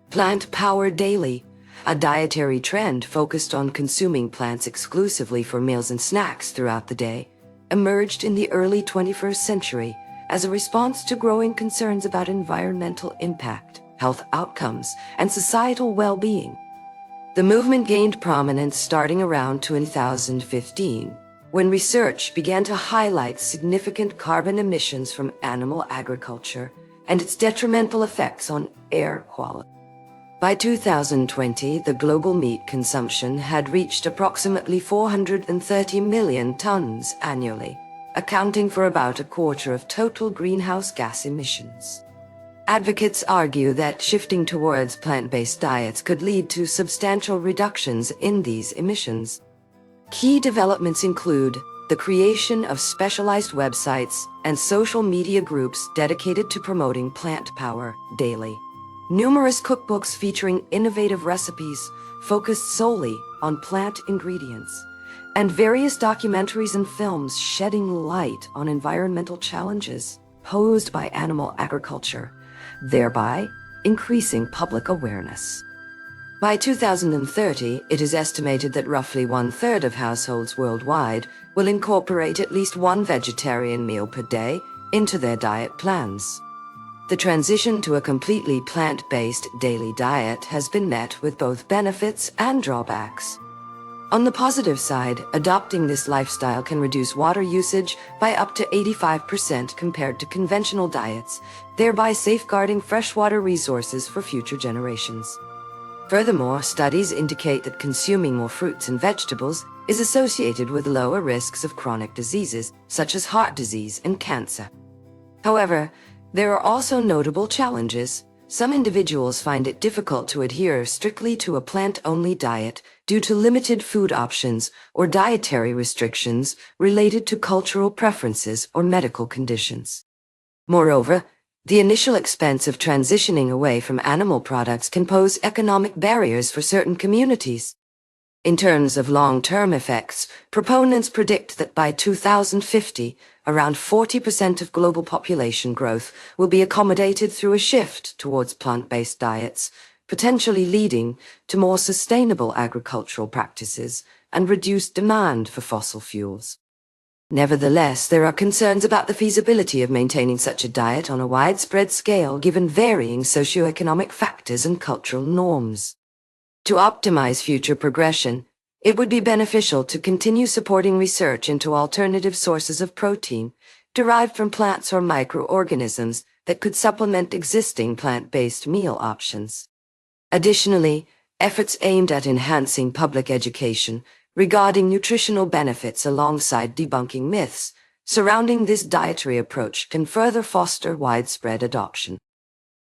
Plant Power Daily, a dietary trend focused on consuming plants exclusively for meals and snacks throughout the day, emerged in the early 21st century as a response to growing concerns about environmental impact, health outcomes, and societal well-being. The movement gained prominence starting around 2015, when research began to highlight significant carbon emissions from animal agriculture and its detrimental effects on air quality. By 2020, the global meat consumption had reached approximately 430 million tons annually, accounting for about a quarter of total greenhouse gas emissions. Advocates argue that shifting towards plant-based diets could lead to substantial reductions in these emissions. Key developments include the creation of specialized websites and social media groups dedicated to promoting Plant Power Daily. Numerous cookbooks featuring innovative recipes focused solely on plant ingredients, and various documentaries and films shedding light on environmental challenges posed by animal agriculture, thereby increasing public awareness. By 2030, it is estimated that roughly 1/3 of households worldwide will incorporate at least one vegetarian meal per day into their diet plans. The transition to a completely plant-based daily diet has been met with both benefits and drawbacks. On the positive side, adopting this lifestyle can reduce water usage by up to 85% compared to conventional diets, thereby safeguarding freshwater resources for future generations. Furthermore, studies indicate that consuming more fruits and vegetables is associated with lower risks of chronic diseases, such as heart disease and cancer. However, there are also notable challenges. Some individuals find it difficult to adhere strictly to a plant-only diet due to limited food options or dietary restrictions related to cultural preferences or medical conditions. Moreover, the initial expense of transitioning away from animal products can pose economic barriers for certain communities. In terms of long-term effects, proponents predict that by 2050, around 40% of global population growth will be accommodated through a shift towards plant-based diets, potentially leading to more sustainable agricultural practices and reduced demand for fossil fuels. Nevertheless, there are concerns about the feasibility of maintaining such a diet on a widespread scale given varying socioeconomic factors and cultural norms. To optimize future progression, it would be beneficial to continue supporting research into alternative sources of protein derived from plants or microorganisms that could supplement existing plant-based meal options. Additionally, efforts aimed at enhancing public education regarding nutritional benefits alongside debunking myths surrounding this dietary approach can further foster widespread adoption.